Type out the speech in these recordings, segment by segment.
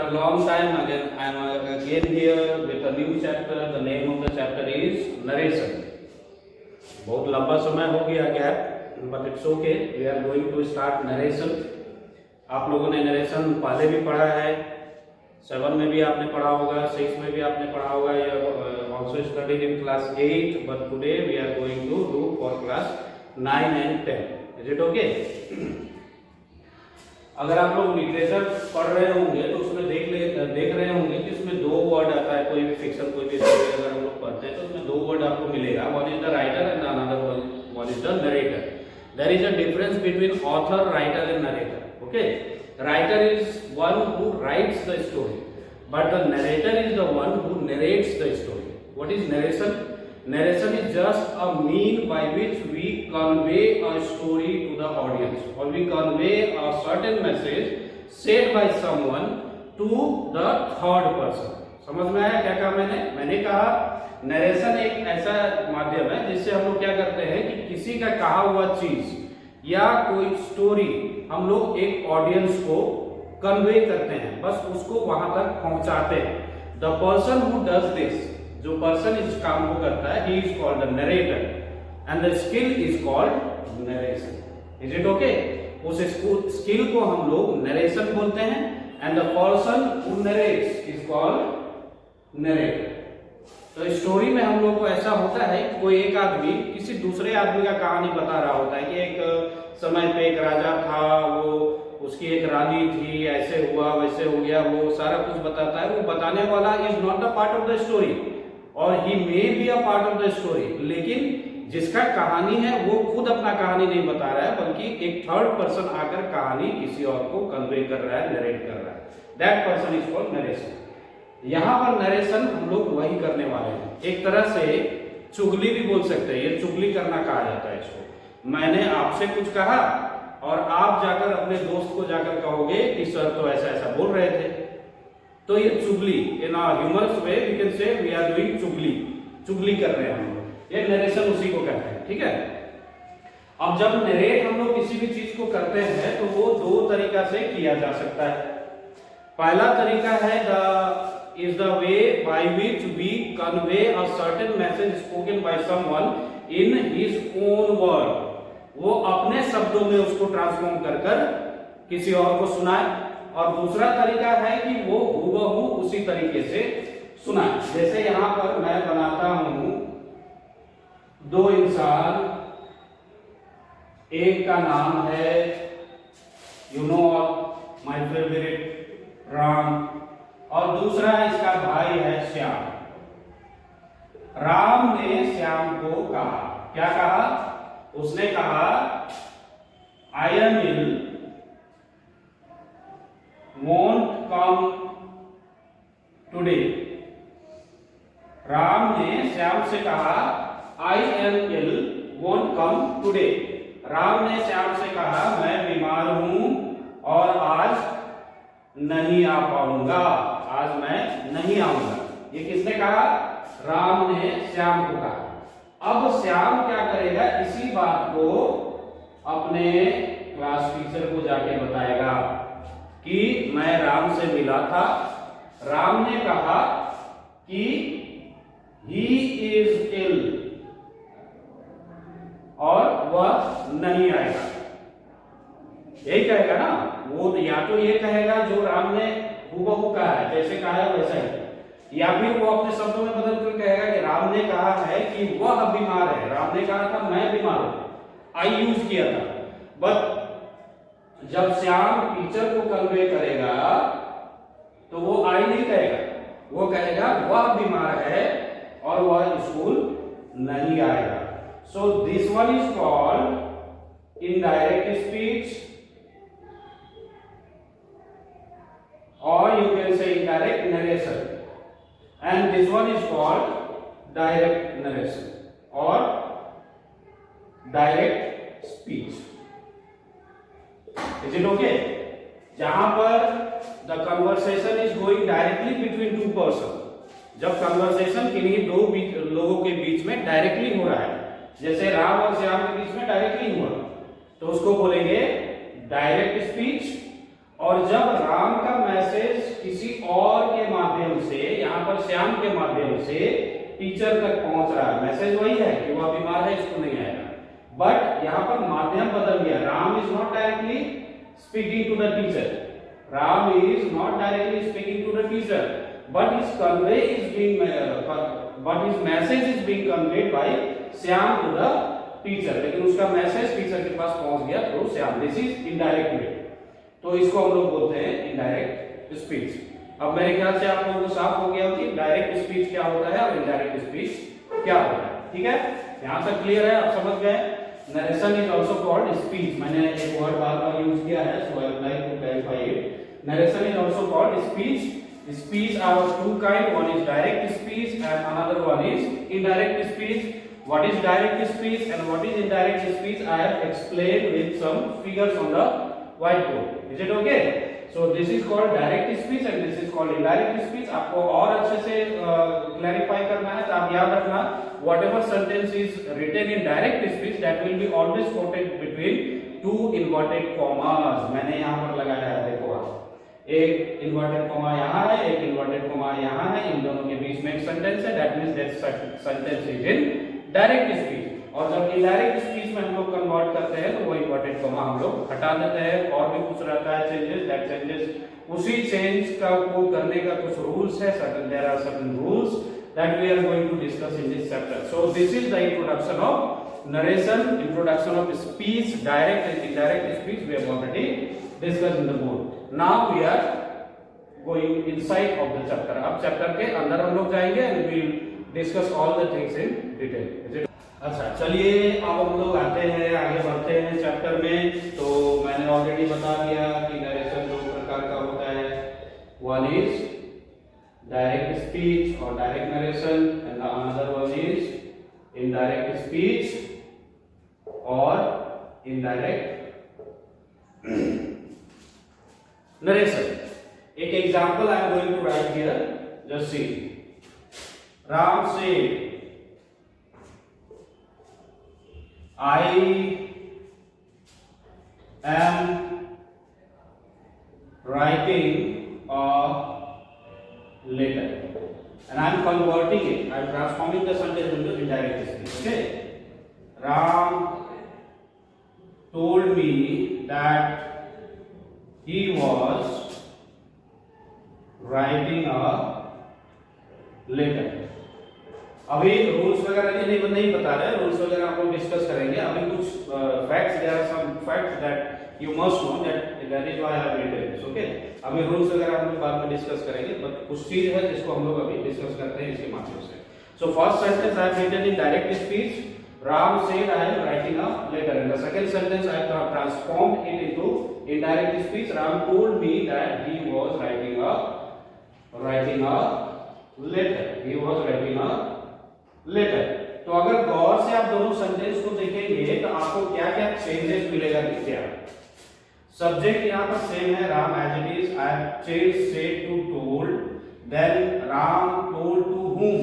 After a long time again, I am again here with a new chapter. The name of the chapter is narration. बहुत लंबा समय हो गया gap, but it's okay. We are going to start narration. आप लोगों ने narration पहले भी पढ़ा है, 7 में भी आपने पढ़ा होगा, 6 में भी आपने पढ़ा होगा. Also studied in class 8, but today we are going to do for class 9 and 10. Is it okay? अगर आप लोग लिटरेचर पढ़ रहे होंगे तो उसमें देख रहे होंगे कि उसमें 2 वर्ड आता है. कोई भी फिक्शन, कोई भी स्टोरी अगर हम लोग पढ़ते हैं तो उसमें 2 वर्ड आपको मिलेगा. One is the writer and another one is the narrator. There is a difference between author, writer and narrator. Okay, writer is one who writes the story, but the narrator is the one who narrates the story. What is narration? Narration is just a mean by which we convey a story to the audience, or we convey a certain message said by someone to the third person. समझ में आया क्या कहा मैंने कहा narration एक ऐसा माध्यम है जिससे हम लोग क्या करते हैं कि किसी का कहा हुआ चीज या कोई स्टोरी हम लोग एक ऑडियंस को कन्वे करते हैं, बस उसको वहां तक पहुंचाते हैं. The person who does this, जो पर्सन इस काम को करता है, he is called the narrator and the skill is called narration. Is it okay? उस स्किल को हम लोग नरेशन बोलते हैं and the person who narrates is called narrator. तो स्टोरी में हम लोग को ऐसा होता है कि कोई एक आदमी किसी दूसरे आदमी का कहानी बता रहा होता है कि एक समय पे एक राजा था, वो उसकी एक रानी थी, ऐसे हुआ वैसे हो गया, वो सारा कुछ बताता है. वो बताने वाला is not the part of the story, और he may be a part of the story, लेकिन जिसका कहानी है वो खुद अपना कहानी नहीं बता रहा है, बल्कि एक थर्ड पर्सन आकर कहानी किसी और को कन्वे कर रहा है, नरेट कर रहा है. That person is called narration. यहां पर नरेशन हम लोग वही करने वाले हैं. एक तरह से चुगली भी बोल सकते हैं. ये चुगली करना कहा जाता है इसको. मैंने आपसे कुछ कहा और आप जाकर अपने दोस्त को जाकर कहोगे कि सर तो ऐसा ऐसा बोल रहे थे, तो ये चुगली. In a humorous way we can say we are doing चुगली. चुगली कर रहे हैं हम लोग. ये नरेशन उसी को कहते हैं. ठीक है. अब जब नरेट हम लोग किसी भी चीज को करते हैं तो वो 2 तरीका से किया जा सकता है. पहला तरीका है the way by which we convey a certain message spoken by someone in his own word. वो अपने शब्दों में उसको ट्रांसफॉर्म कर किसी और को सुनाए. और दूसरा तरीका है कि वो हूबहू उसी तरीके से सुनाए. जैसे यहां पर मैं बनाता हूं 2 इंसान, एक का नाम है you know my favourite Ram, और दूसरा इसका भाई है श्याम. राम ने श्याम को कहा, क्या कहा? उसने कहा I am ill, won't come today. Ram ने श्याम से कहा I am ill, won't come today. Ram ने श्याम से कहा मैं बीमार हूं और आज नहीं आ पाऊंगा, आज मैं नहीं आऊंगा. ये किसने कहा? राम ने श्याम को कहा. अब श्याम क्या करेगा? इसी बात को अपने क्लास टीचर को जाके बताएगा कि मैं राम से मिला था, राम ने कहा कि ही इज इल और वह नहीं आएगा. यही कहेगा ना वो. या तो ये कहेगा जो राम ने हूबहू कहा है, जैसे कहा है वैसा ही, या फिर वो अपने शब्दों में बदल कर कहेगा कि राम ने कहा है कि वह बीमार है, राम ने कहा था मैं बीमार हूं, आई यूज किया था. बट जब श्याम टीचर को कन्वे करेगा तो वो आई नहीं कहेगा, वो कहेगा वह बीमार है और वह स्कूल नहीं आएगा. So this one is called indirect speech, और you can say indirect narration, and this one is called direct narration और direct speech. Is it okay? जहां पर the conversation is going directly between 2 person. जब conversation किन्हीं 2 लोगों के बीच में directly हो रहा है, जैसे राम और श्याम के बीच में डायरेक्टली हुआ, तो उसको बोलेंगे डायरेक्ट स्पीच. और जब राम का मैसेज किसी पर श्याम के माध्यम से टीचर तक पहुंच रहा है। मैसेज वही है कि वह बीमार है, इसको नहीं आएगा, बट यहाँ पर माध्यम बदल गया। Ram is not directly speaking to the teacher, Ram is not directly speaking to the teacher, but his convey is being but his message is being conveyed by Shyam to the teacher, लेकिन उसका मैसेज टीचर के पास पहुंच गया through Shyam. This is indirect way, तो इसको हम लोग बोलते हैं इनडायरेक्ट स्पीच। अब मेरे ख्याल से आप लोगों को साफ हो गया कि डायरेक्ट स्पीच क्या होता है और इनडायरेक्ट स्पीच क्या होता है। ठीक है, यहां तक क्लियर है, आप समझ गए। Narration is also called speech, मैंने एक वर्ड बार बार यूज किया है, so I would like to clarify it. Narration is also called speech. Speech are of two kind, one is direct speech and another one is indirect speech. What is direct speech and what is indirect speech I have explained with some figures on the whiteboard. Is it okay? So this is called direct speech and this is called indirect speech. आपको और अच्छे से clarify करना है तो आप याद रखना, whatever sentence is written in direct speech that will be always quoted between two inverted commas. मैंने यहाँ पर लगाया है, देखो आप, एक इन्वर्टेड कॉमा यहाँ है, एक इन्वर्टेड कॉमा यहाँ है, इन दोनों के बीच में एक सेंटेंस है, that means that sentence is in direct speech. और जब इनडायरेक्ट स्पीच में हम लोग कन्वर्ट करते हैं तो वो इन्वर्टेड कॉमा हम लोग हटा देते हैं, और भी कुछ रहता है चेंजेस, दैट चेंजेस उसी चेंज का को करने का कुछ रूल्स है, certain there are certain rules that we are going to discuss in this chapter. So this is the introduction of narration, introduction of speech, direct and indirect speech we have already discussed in the board. Now we are going inside of the chapter. अब chapter के अंदर हम लोग जाएंगे and we will discuss all the things in detail. अच्छा, चलिए अब हम लोग आते हैं, आगे बढ़ते हैं चैप्टर में। तो मैंने ऑलरेडी बता दिया कि नरेशन दो प्रकार का होता है, वन इज डायरेक्ट स्पीच और direct narration and another one is indirect speech और इनडायरेक्ट narration. एक example I am going to write here. Just see. Ram said, "I am writing a letter," and I am converting it. I am transforming the sentence into indirect speech. Okay. Ram told me that he was writing a letter. अभी rules वगैरह नहीं बता रहे, rules वगैरह आप लोग discuss करेंगे। अभी कुछ facts, there are some facts that you must know, that is why I have written this. Okay, अभी रूल्स वगैरह हम लोग बाद में डिस्कस करेंगे, बट कुछ चीज है जिसको हम लोग अभी डिस्कस करते हैं इसके माध्यम से। So first sentence I have written in direct speech, Ram said I am writing a letter, and the second sentence I have transformed it into indirect speech. Ram told me that he was writing a letter. He was writing a letter. तो अगर गौर से आप दोनों sentence को देखेंगे तो आपको क्या क्या चेंजेस मिलेगा, देखिए आप। सब्जेक्ट यहाँ पर सेम है, Ram as it is, I have changed said to told, then Ram told to whom.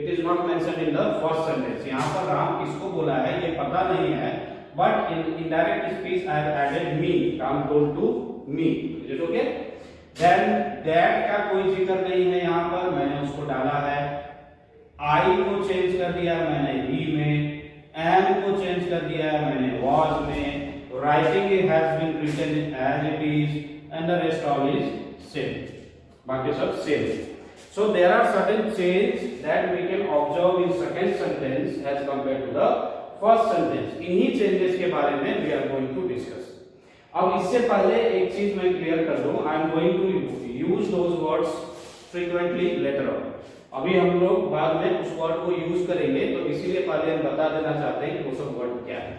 It is not mentioned in the first sentence. यहाँ पर राम किसको बोला है ये पता नहीं है, but in indirect speech I have added me. Ram told to me. Is it okay? Then that का कोई जिक्र नहीं है यहाँ पर, मैंने उसको डाला है। I को चेंज कर दिया है मैंने he में, am को चेंज कर दिया है मैंने was में, writing has been written as it is, and the rest all is same. बाकी सब same. So there are certain changes that we can observe in second sentence as compared to the first sentence. इन्हीं changes के बारे में we are going to discuss. अब इससे पहले एक चीज मैं क्लियर कर दूं, I am going to use those words frequently later on. अभी हम लोग बाद में उस वर्ड को यूज करेंगे, तो इसीलिए पहले हम बता देना चाहते हैं कि वो सब वर्ड क्या है।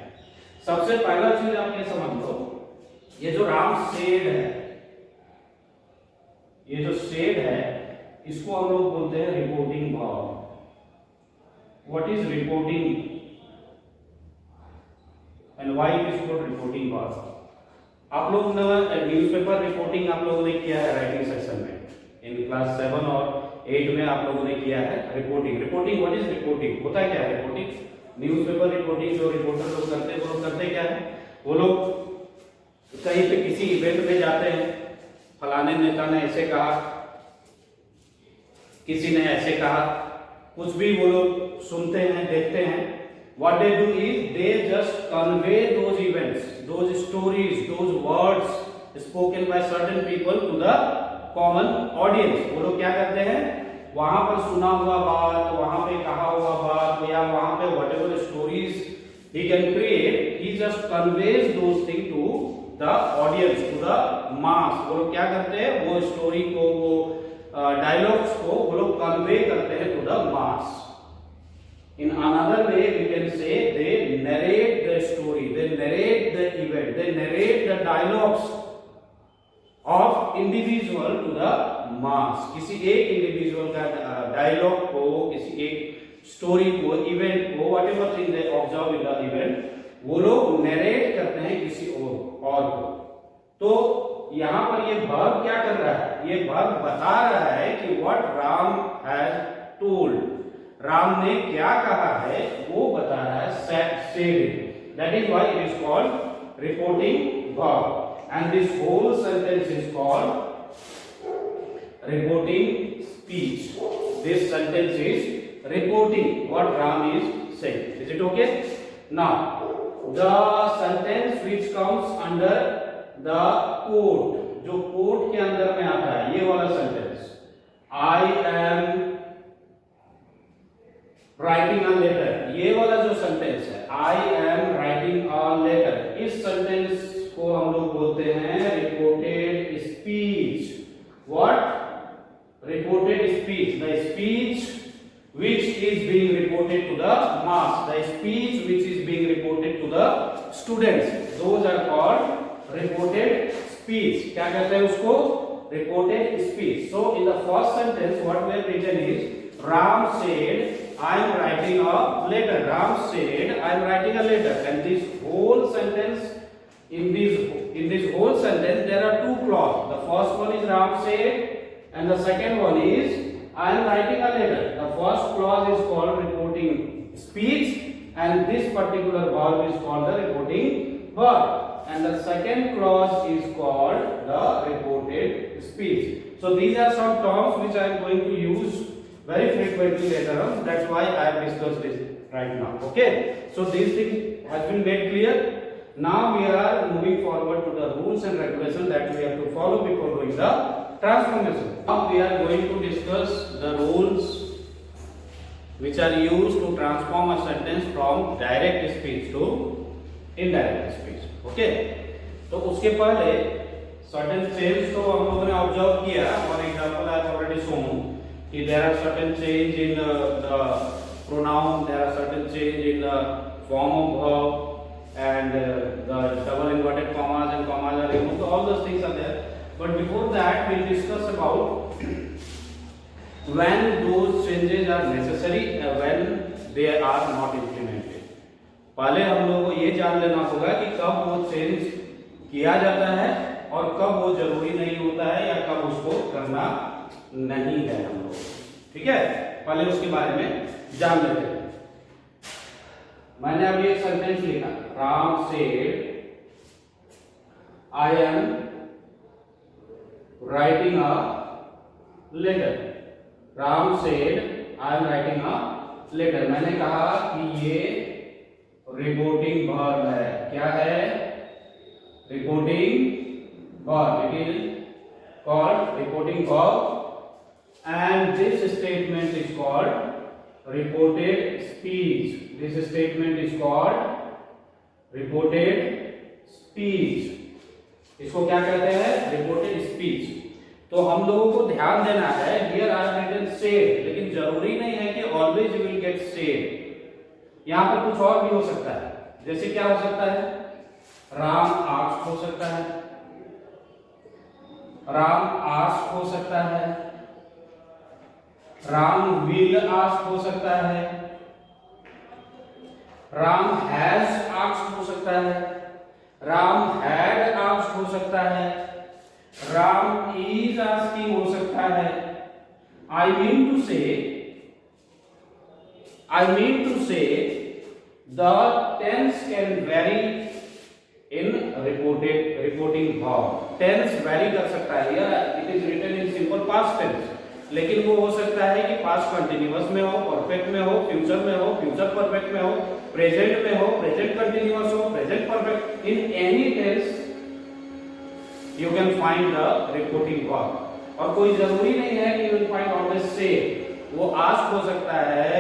सबसे पहला चीज आप ये समझ लो, ये जो राम सेड है, ये जो सेड है इसको हम लोग बोलते हैं reporting verb. What is reporting and why it is called reporting verb? आप लोग ने न्यूज़पेपर रिपोर्टिंग आप लोगों ने किया है राइटिंग सेक्शन में, इन क्लास 7 और 8 में आप लोगों ने किया है reporting. Reporting, what is reporting? होता है क्या है रिपोर्टिंग? न्यूज़पेपर रिपोर्टिंग जो रिपोर्टर लोग करते हैं वो लोग करते क्या है, वो लोग कहीं पे किसी इवेंट में जाते हैं, फलाने नेता ने ऐसे कहा, किसी ने ऐसे कहा, कुछ भी वो लोग सुनते हैं, देखते हैं, what they do is they just convey those events, those stories, those words spoken by certain people to the common audience. वो लोग क्या करते हैं, वहां पर सुना हुआ बात, वहां पे कहा हुआ बात, या वहां पे whatever stories he can create, he just conveys those things to the audience, to the mass. वो लोग क्या करते हैं, वो स्टोरी को, वो डायलॉग्स को वो लोग कन्वे करते हैं to the mass. In another way we can say they narrate the story, they narrate the event, they narrate the dialogues of individual to the mass. किसी एक इंडिविजुअल का डायलॉग को, किसी एक स्टोरी को, इवेंट को, whatever thing they observe in the event, वो लोग नरेट करते हैं किसी और को. तो यहाँ पर ये वर्ब क्या कर रहा है, ये वर्ब बता रहा है कि what Ram has told, Ram ने क्या कहा है वो बता रहा है, said. That is why it is called reporting verb, and this whole sentence is called reporting speech. This sentence is reporting what Ram is saying. Is it okay? Now the sentence which comes under the quote, जो quote के अंदर में आता है, ये वाला sentence, I am writing a letter, ये वाला जो सेंटेंस है, I am writing a letter, इस सेंटेंस को हम लोग बोलते हैं reported speech. What? Reported speech, the speech which is being reported to the mass, the speech which is being reported to the students, those are called reported speech. क्या कहते हैं उसको? Reported speech. So in the first sentence what we have written is Ram said I am writing a letter. Ram said I am writing a letter, and this whole sentence, in this whole sentence there are two clauses. The first one is Ram said, and the second one is I am writing a letter. The first clause is called reporting speech, and this particular verb is called the reporting verb, and the second clause is called the reported speech. So these are some terms which I am going to use very frequently later on. That's why I have discussed this right now. Okay, so these things has been made clear. Now we are moving forward to the rules and regulations that we have to follow before doing the transformation. Now we are going to discuss the rules which are used to transform a sentence from direct speech to indirect speech. Okay, तो उसके पहले certain changes तो हम लोगों ने observe किया. For example, I have already shown there are certain change in the pronoun, there are certain change in the form of verb, and the double inverted commas and commas are removed. So all those things are there. But before that, we'll discuss about when those changes are necessary and when they are not implemented. पहले हम लोगों को ये जान लेना होगा कि कब वो चेंज किया जाता है और कब वो जरूरी नहीं होता है या कब उसको करना नहीं है हम लोग. ठीक है, पहले उसके बारे में जान लेते हैं. मैंने अभी एक सेंटेंस लिखा, Ram said I am writing a letter. Ram said I am writing a letter. मैंने कहा कि ये रिपोर्टिंग वर्ब है. क्या है? Reporting verb. It is called reporting verb, and this statement is called reported speech. This statement is called reported speech. इसको क्या कहते हैं? reported speech. तो हम लोगों को ध्यान देना है, here I have written said, लेकिन जरूरी नहीं है कि always you will get said. यहाँ पर कुछ और भी हो सकता है. जैसे क्या हो सकता है? राम asked हो सकता है, राम आस्क हो सकता है, राम विल आस्क हो सकता है, राम हैज आस्क हो सकता है, राम हैड आस्क हो सकता है, राम इज आस्किंग हो सकता है. I mean to say the tense can vary in reporting verb. Tense vary कर सकता है. Here it is written in simple past tense, लेकिन वो हो सकता है कि पास्ट कंटिन्यूअस में हो, परफेक्ट में हो, फ्यूचर में हो, फ्यूचर परफेक्ट में हो, प्रेजेंट में हो, प्रेजेंट कंटिन्यूअस हो, present perfect. In any tense you can find the reporting verb. और कोई जरूरी नहीं है कि you will find always say. वो आस्क हो सकता है,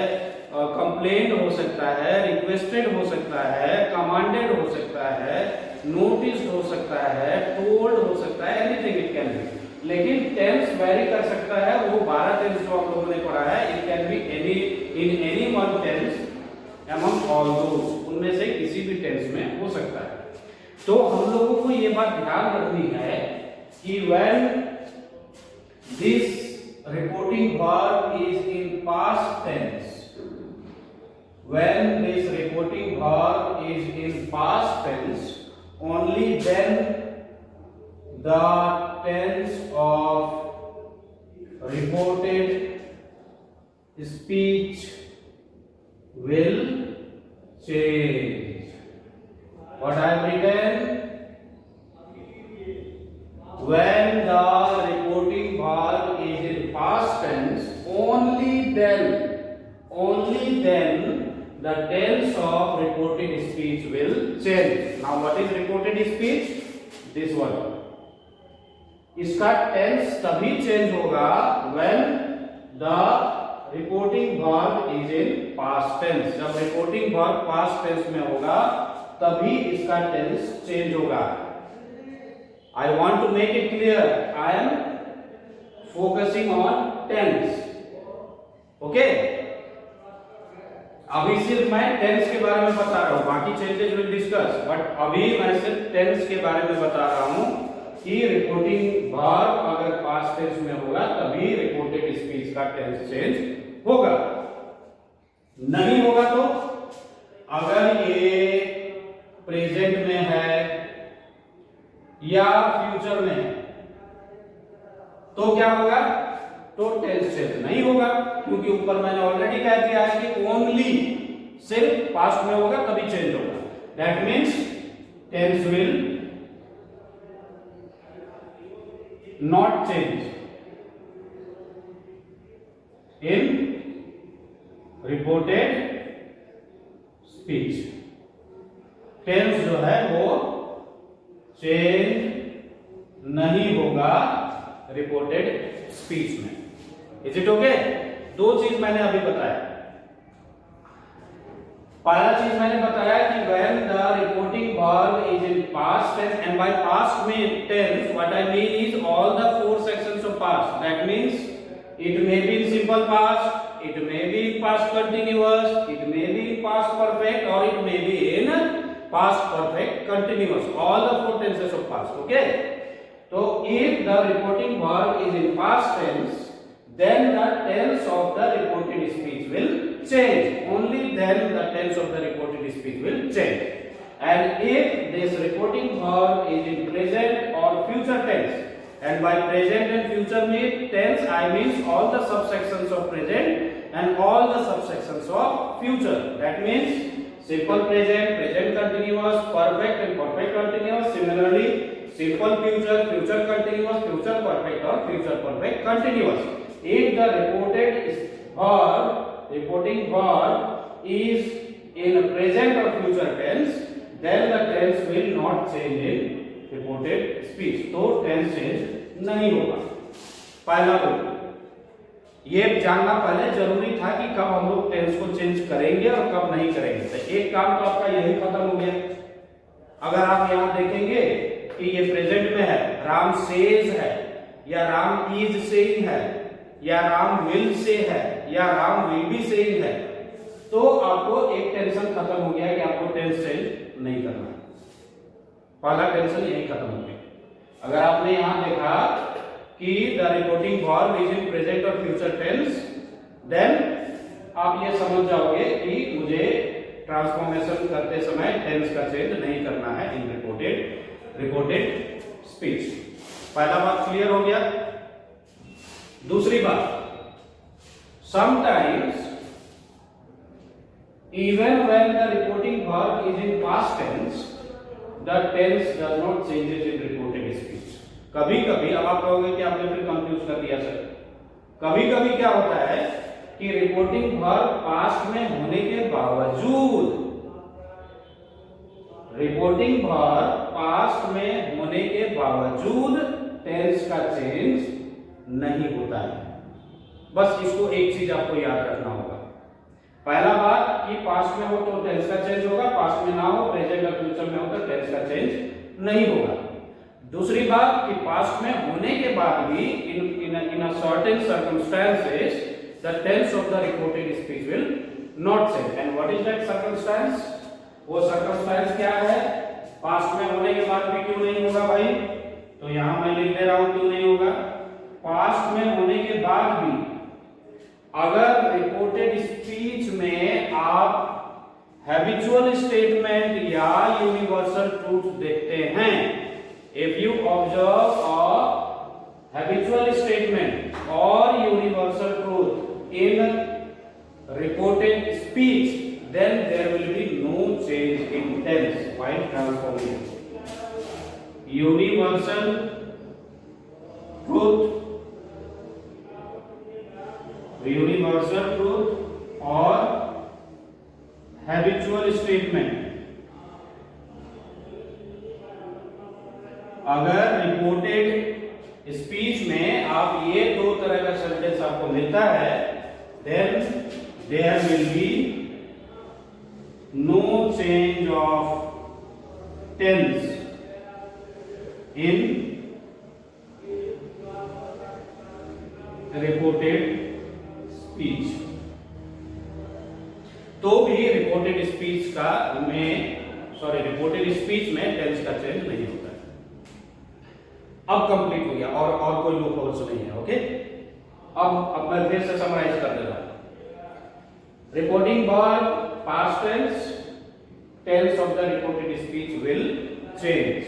कंप्लेंट हो सकता है, रिक्वेस्टेड हो सकता है, कमांडेड हो सकता है, नोटिस्ड हो सकता है, टोल्ड हो सकता है, एनीथिंग इट कैन बी। लेकिन टेंस वेरी कर सकता है। वो 12 टेंस जो आप लोगों ने पढ़ा है, it can be any in any one tense among all those, उनमें से किसी भी टेंस में हो सकता है। तो हम लोगों को ये बात ध्यान रखनी है कि when this reporting verb is in past tense, when this reporting verb is in past tense, only then the tense of reported speech will change. What I have written? When the reporting verb is in past tense, only then the tense of reported speech will change. Now, what is reported speech? This one. इसका tense तभी change होगा when the reporting verb is in past tense. जब reporting verb past tense में होगा तभी इसका tense change होगा। I want to make it clear. I am focusing on tense. Okay? अभी सिर्फ मैं टेंस के बारे में बता रहा हूं, बाकी चेंजेस विल डिस्कस, बट अभी मैं सिर्फ टेंस के बारे में बता रहा हूं कि रिपोर्टिंग वर्ब अगर पास्ट टेंस में होगा तभी रिपोर्टेड स्पीच का टेंस चेंज होगा। नहीं होगा तो अगर ये प्रेजेंट में है या फ्यूचर में है तो क्या होगा? तो टेंस चेंज नहीं होगा, क्योंकि ऊपर मैंने ऑलरेडी कह दिया है कि ओनली सिर्फ पास्ट में होगा तभी चेंज होगा। That means tense will not change in reported speech. Tense जो है वो चेंज नहीं होगा रिपोर्टेड स्पीच में। Is it okay? दो चीज मैंने अभी बताया। पहला चीज मैंने बताया कि when the reporting verb is in past tense, and by past tense what I mean is all the four sections of past. That means it may be in simple past, it may be in past continuous, it may be in past perfect, or it may be in past perfect continuous. All the four tenses of past. Okay? So if the reporting verb is in past tense, then the tense of the reported speech will change. Only then the tense of the reported speech will change. And if this reporting verb is in present or future tense, and by present and future tense I mean all the subsections of present and all the subsections of future. That means simple present, present continuous, perfect and perfect continuous. Similarly, simple future, future continuous, future perfect or future perfect continuous. If the reporting verb is in present or future tense, then the tense will not change in reported speech. तो tense change नहीं होगा। पहला rule ये जानना पहले जरूरी था कि कब हम लोग टेंस को चेंज करेंगे और कब नहीं करेंगे। तो एक काम तो आपका यही खत्म हो गया। अगर आप यहाँ देखेंगे कि ये प्रेजेंट में है, राम सेज है या राम इज सेइंग है या राम विल से है या राम विल बी सेइंग है, तो आपको एक टेंशन खत्म हो गया कि आपको टेंस चेंज नहीं करना। पहला टेंशन यही खत्म हो गया। अगर आपने यहां देखा कि the reporting verb is in present और फ्यूचर टेंस, देन आप ये समझ जाओगे कि मुझे ट्रांसफॉर्मेशन करते समय टेंस का चेंज नहीं करना है इन रिपोर्टेड स्पीच। पहला बात क्लियर हो गया। दूसरी बात, sometimes even when the reporting verb is in past tense the tense does not changes in reported speech. कभी कभी, अब आप कहोगे कि आपने फिर कंफ्यूज कर दिया सर, कभी कभी क्या होता है कि रिपोर्टिंग वर्ब पास्ट में होने के बावजूद, रिपोर्टिंग वर्ब पास्ट में होने के बावजूद टेंस का चेंज नहीं होता है। बस इसको एक चीज आपको याद रखना होगा। पहला बात कि पास्ट में हो तो टेंस का चेंज होगा, पास्ट में ना हो, प्रेजेंट और फ्यूचर में हो तो टेंस का चेंज नहीं होगा। दूसरी बात कि पास्ट में होने के बाद भी in a certain circumstances the tense of the reported speech will not change. And what is that circumstance? वो circumstance क्या है? पास्ट में होने के बाद भी क्यों नहीं होगा भाई? तो यहां मैं लिख दे रहा हूं क्यों नहीं होगा। पास्ट में होने के बाद भी अगर रिपोर्टेड स्पीच में आप हैबिचुअल स्टेटमेंट या यूनिवर्सल ट्रूथ देखते हैं, if you observe a habitual statement or universal truth in reported speech, then there will be no change in tense while transforming. Universal truth or habitual statement, अगर reported speech में आप ये दो तरह का sentence आपको मिलता है, then there will be no change of tense in reported speech. तो भी रिपोर्टेड स्पीच में टेंस का चेंज नहीं होता है। अब कंप्लीट हो गया और कोई लूप होल्स नहीं है। ओके, अब मैं फिर से समराइज कर देता हूं। Reporting verb past tense, tense of the reported speech will change.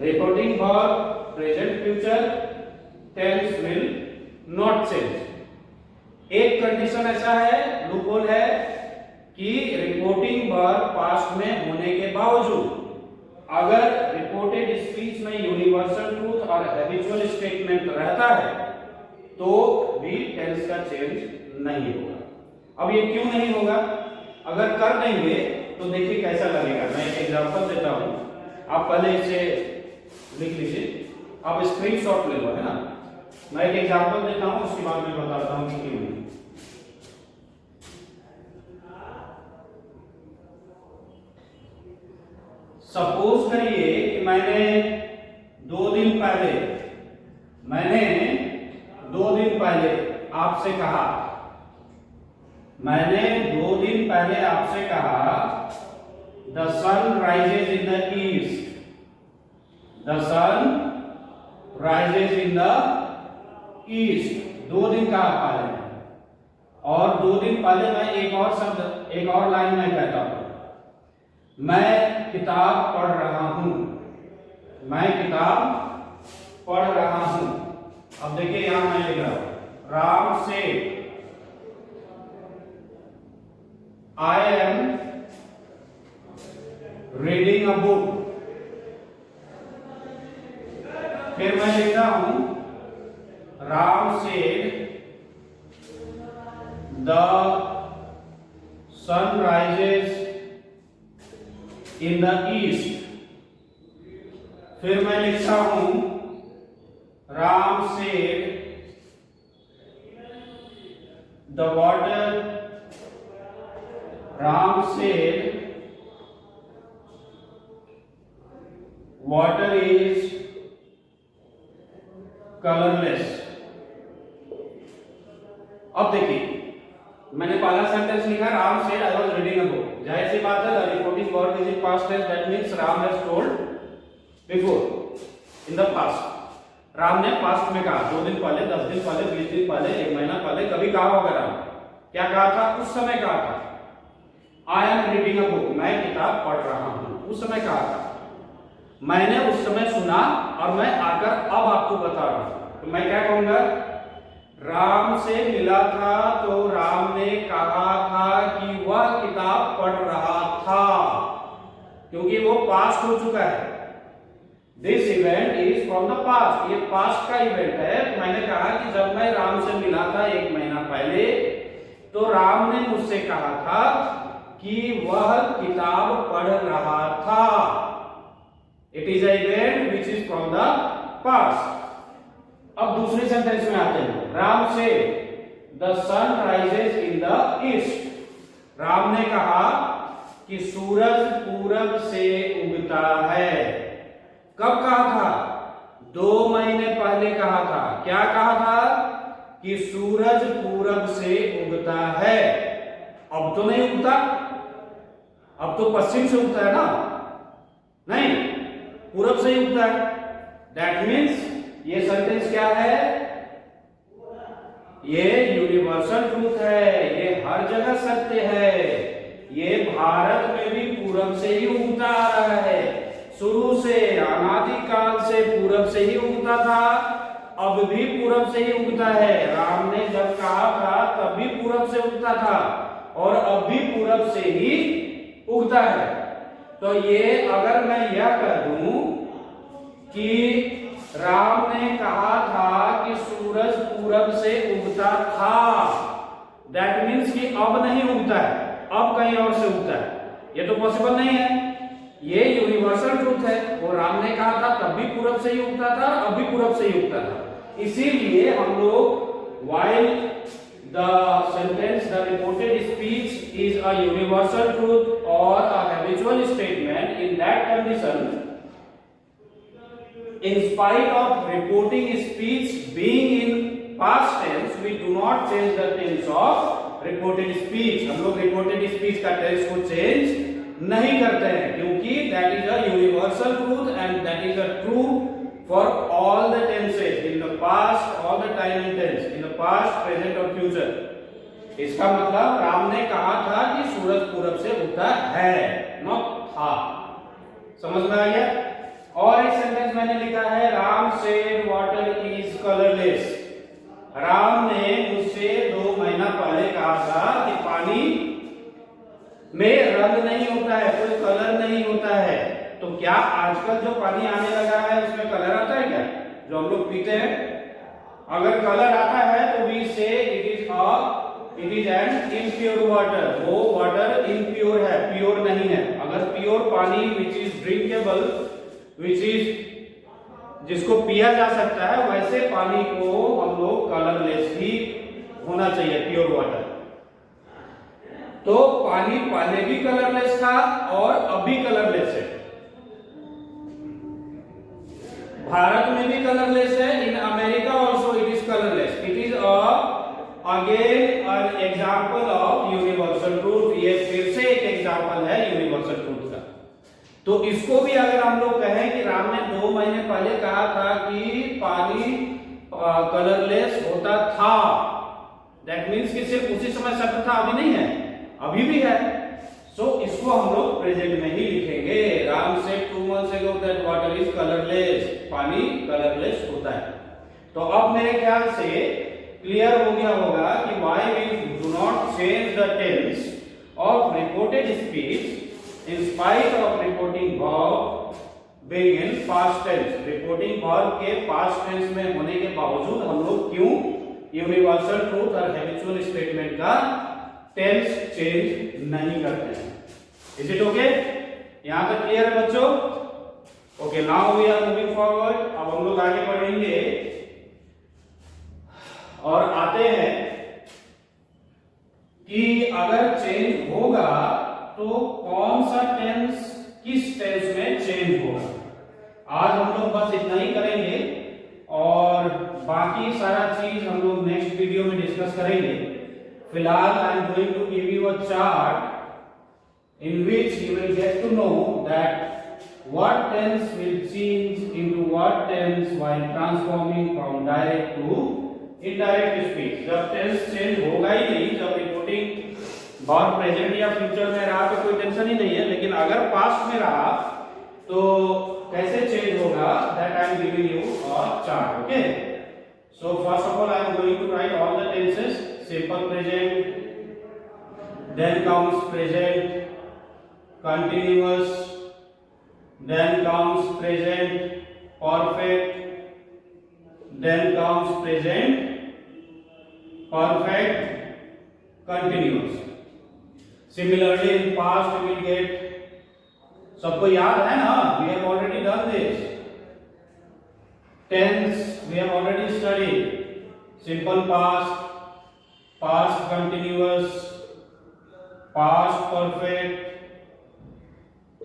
Reporting verb present future, tense will not change. एक कंडीशन ऐसा है, लूप होल है कि रिपोर्टिंग वर्ब पास्ट में होने के बावजूद अगर रिपोर्टेड स्पीच में यूनिवर्सल ट्रूथ और हैबिचुअल स्टेटमेंट रहता है तो भी टेंस का चेंज नहीं होगा। अब ये क्यों नहीं होगा? अगर कर देंगे तो देखिए कैसा लगेगा। मैं एक एग्जांपल देता हूं, आप पहले इसे लिख लीजिए, आप स्क्रीनशॉट ले लो, है ना। मैं एक एग्जांपल देता हूं, उसके बाद मैं बताता हूं कि क्यों नहीं। सपोज करिए कि मैंने दो दिन पहले आपसे कहा, the sun rises in the east, the sun rises in the east. 2 दिन कहा पहले, और 2 दिन पहले मैं एक और लाइन में कहता हूं, मैं किताब पढ़ रहा हूं। अब देखिए यहां मैं लिख रहा हूं, राम से I am reading a book. फिर मैं लिखता हूं, राम से the sun rises in the east. फिर मैं लिखता हूं, राम से द वाटर इज कलरलेस। अब देखिए मैंने पहला सेंटेंस लिखा, Ram said I was reading a book. जाहिर सी बात है, the reporting verb is in past tense, that means Ram has told before in the past. Ram ने पास्ट में कहा, 2 दिन पहले, 10 दिन पहले, 20 दिन पहले, 1 महीना पहले, कभी कहा होगा राम। क्या कहा था? उस समय कहा था, आई एम रीडिंग अ बुक, मैं किताब पढ़ रहा हूं। उस समय कहा था, मैंने उस समय सुना और मैं आकर अब आपको बता रहा हूं। तो मैं क्या कहूंगा, राम से मिला था तो राम ने कहा था कि वह किताब पढ़ रहा था, क्योंकि वो पास्ट हो चुका है। This event is from the past, ये पास्ट का इवेंट है। तो मैंने कहा कि जब मैं राम से मिला था 1 महीना पहले, तो राम ने मुझसे कहा था कि वह किताब पढ़ रहा था। It is a event which is from the past. अब दूसरे सेंटेंस में आते हैं। राम से the sun rises in the east. Ram ने कहा कि सूरज पूरब से उगता है। कब कहा था? 2 महीने पहले कहा था। क्या कहा था? कि सूरज पूरब से उगता है। अब तो नहीं उगता, अब तो पश्चिम से उगता है ना, नहीं, पूरब से ही उगता है। दैट मीन्स ये सेंटेंस क्या है? ये यूनिवर्सल ट्रूथ है, ये हर जगह सत्य है। ये भारत में भी पूरब से ही उगता आ रहा है। शुरू से, अनादिकाल से पूरब से ही उगता था, अब भी पूरब से ही उगता है। राम ने जब कहा था तब भी पूरब से उगता था और अब भी पूरब से ही उगता है। तो ये अगर मैं यह कह दूं कि राम ने कहा था कि सूरज पूरब से उगता था, दैट मीन्स कि अब नहीं उगता है, अब कहीं और से उगता है। ये तो पॉसिबल नहीं है। ये यूनिवर्सल ट्रूथ है। वो राम ने कहा था तब भी पूरब से ही उगता था, अब भी पूरब से ही उगता था। इसीलिए हम लोग while the sentence the reported speech is a universal truth or a habitual statement, in that condition, in spite of reporting speech being in past tense, we do not change the tense of reported speech. हम लोग reported speech का tense को change नहीं करते हैं, क्योंकि that is a universal truth and that is a true for all the tenses, in the past, all the time in tense, in the past, present और future. इसका मतलब राम ने कहा था कि सूरज पूरब से उगता है, न था। समझ में आ गया? और एक सेंटेंस मैंने लिखा है, Ram said water is colourless. Ram ने मुझसे 2 महीना पहले कहा था कि पानी में रंग नहीं होता है, कोई कलर नहीं होता है। तो क्या आजकल जो पानी आने लगा है उसमें कलर आता है क्या, जो हम लोग पीते हैं? अगर कलर आता है तो वी से it is an impure water. वो वाटर इम्प्योर है, प्योर नहीं है। अगर प्योर पानी which is drinkable, which is जिसको पिया जा सकता है, वैसे पानी को हम लोग कलरलेस ही होना चाहिए, प्योर वाटर। तो पानी पहले भी कलरलेस था और अब भी कलरलेस है। भारत में भी कलरलेस है। In America also it is colourless. It is again an example of universal truth. ये फिर से एक एग्जाम्पल है यूनिवर्सल ट्रूथ का। तो इसको भी अगर हम लोग कहें कि राम ने 2 महीने पहले कहा था कि पानी कलरलेस होता था, दैट मीन्स कि सिर्फ उसी समय सत्य था, अभी नहीं है, अभी भी है। सो इसको हम लोग प्रेजेंट में ही लिखेंगे। राम से 2 months ago that water is colorless, पानी कलरलेस होता है। तो अब मेरे ख्याल से क्लियर हो गया होगा कि why we do not change the tense of reported speech in spite of reporting verb being in past tense। Reporting verb के past tense में होने के बावजूद हम लोग क्यों यूनिवर्सल ट्रूथ और हैबिचुअल स्टेटमेंट का टेंस चेंज नहीं करते हैं? Is it okay? यहां तक क्लियर है बच्चों? Okay, now we are moving forward. अब हम लोग आगे बढ़ेंगे और आते हैं कि अगर चेंज होगा तो कौन सा टेंस किस टेंस में चेंज होगा। आज हम लोग बस इतना ही करेंगे और बाकी सारा चीज हम लोग नेक्स्ट वीडियो में डिस्कस करेंगे। फिलहाल I am going to give you a chart in which you will get to know that what tense will change into what tense while transforming from direct to indirect speech। जब tense change होगा ही नहीं, जब reporting verb present या future में रहा तो कोई tension ही नहीं है, लेकिन अगर पास्ट में रहा तो कैसे चेंज होगा, that I am giving you a chart. Okay, so first of all I am going to write all the tenses. Simple present, then comes present continuous, then comes present perfect, then comes present perfect continuous. Similarly in past we will get, सबको याद है ना, we have already done this. Tense we have already studied. Simple past, past continuous, past perfect,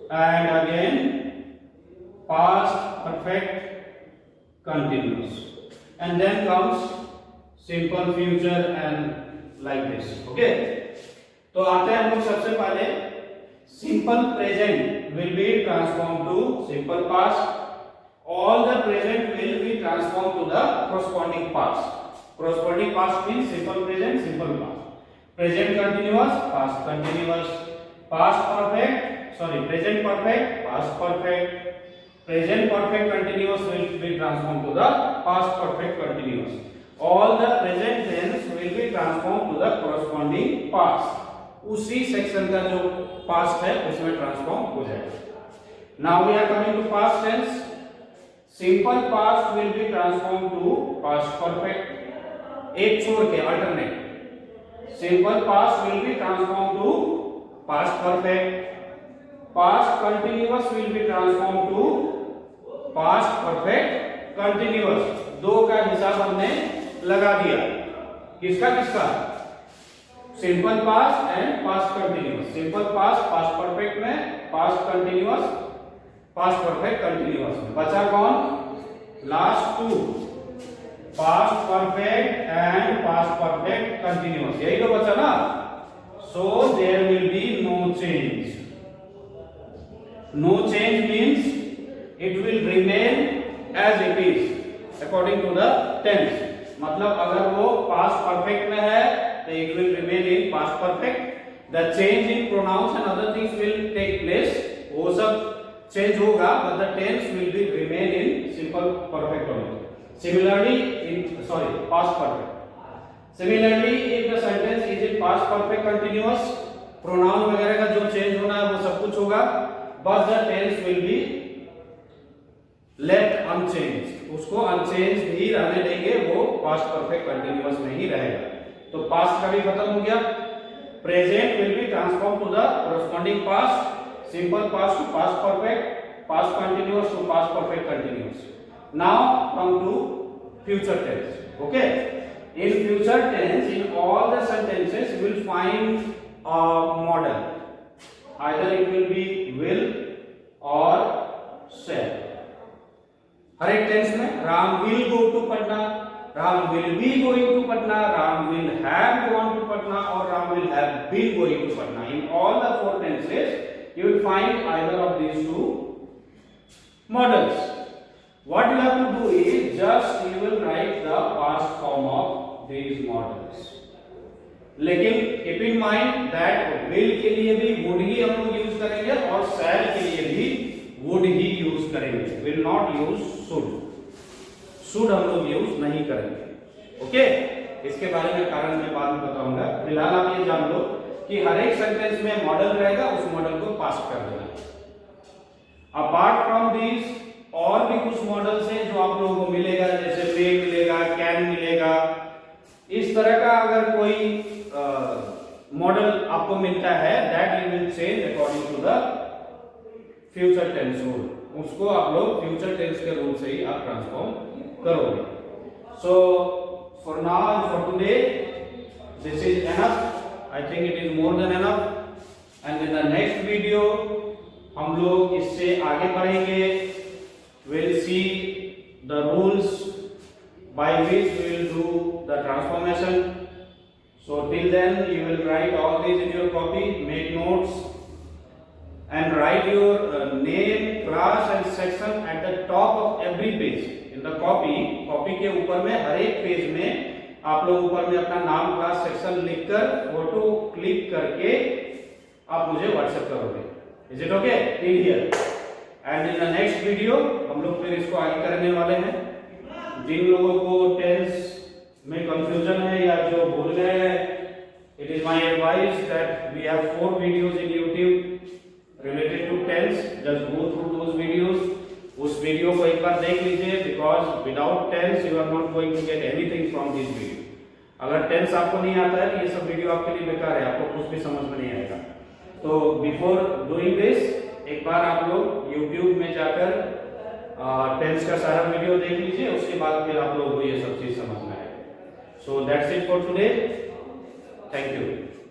and again past perfect continuous, and then comes simple future and like this. Okay, तो आते हैं हम लोग सबसे पहले simple present will be transformed to simple past. All the present will be transformed to the corresponding past. Corresponding past means simple present, simple past. Present continuous, past continuous. Past perfect, sorry, present perfect, past perfect. Present perfect continuous will be transformed to the past perfect continuous. All the present tense will be transformed to the corresponding past. उसी section का जो past है उसमें transform हो जाएगा. Now we are coming to past tense. Simple past will be transform to past perfect. एक छोड़ के alternate. Simple past will be transform to past perfect. Past continuous will be transform to past perfect continuous. दो का हिसाब हमने लगा दिया. किसका किसका? Simple past and past continuous. Simple past past perfect में, past continuous past perfect continuous में. बचा कौन? Last two, past perfect and past perfect continuous. यही तो बचा ना. So there will be no change. No change means it will remain as it is according to the tense. मतलब अगर वो पास्ट परफेक्ट में है तो it will remain in past perfect. The change in pronouns and other things will take place. वो सब change होगा, but the tense will be remain in simple perfect only. Similarly in past perfect. Similarly if the sentence is in past perfect continuous, pronoun वगैरह का जो change होना है वो सब कुछ होगा, but the tense will be left unchanged. उसको unchanged ही रहने देंगे, वो past perfect continuous में ही रहेगा. तो पास्ट का भी खत्म हो गया. Present will be transform to the corresponding past. Simple past to past perfect, past continuous to past perfect continuous. Now come to future tense. Okay, in future tense in all the sentences will find a model. Either it will be will और shall. हर एक tense में Ram will go to Patna, Ram will be going to Patna, Ram will have gone to Patna, or Ram will have been going to Patna. In all the four tenses, you will find either of these two models. What you have to do is just you will write the past form of these models. लेकिन keep in mind that will के लिए भी would ही हम लोग use करेंगे और shall के लिए भी would ही यूज करेंगे. Will not use should. Should हम लोग यूज नहीं करेंगे. ओके, इसके बारे में कारण मैं बाद में बताऊंगा. फिलहाल आप ये जान लो कि हर एक सेंटेंस में मॉडल रहेगा, उस मॉडल को पास कर देना. अपार्ट फ्रॉम दिस और भी कुछ मॉडल्स हैं जो आप लोगों को मिलेगा, जैसे मे मिलेगा, कैन मिलेगा. इस तरह का अगर कोई मॉडल आपको मिलता है, that you will change according to the future tense rule. उसको आप लोग फ्यूचर टेंस के रूल से ही आप ट्रांसफॉर्म करोगे. So for now and for today this is enough. I think it is more than enough. And in the next video हम लोग इससे आगे बढ़ेंगे. We'll see the rules by which we will do the transformation. So till then you will write all these in your copy, make notes and write your name, class and section at the top of every page. In the copy के ऊपर में हर एक page में आप लोग ऊपर में अपना नाम, क्लास, सेक्शन लिखकर फोटो क्लिक करके आप मुझे व्हाट्सएप करोगे. Is it okay? Till here. And in the next video हम लोग फिर इसको आगे करने वाले हैं. जिन लोगों को टेंस में कंफ्यूजन है या जो भूल गए हैं, it is my advice that we have 4 videos in YouTube related to tense. Just go through those videos. उस वीडियो को एक बार देख लीजिए, because without tense you are not going to get anything from this video. अगर tense आपको नहीं आता है तो ये सब वीडियो आपके लिए बेकार है, आपको कुछ भी समझ में नहीं आएगा। तो बिफोर डूइंग दिस एक बार आप लोग YouTube में जाकर टेंस का सारा वीडियो देख लीजिए, उसके बाद फिर आप लोगों को ये सब चीज समझ में आएगा। So that's it for today, thank you.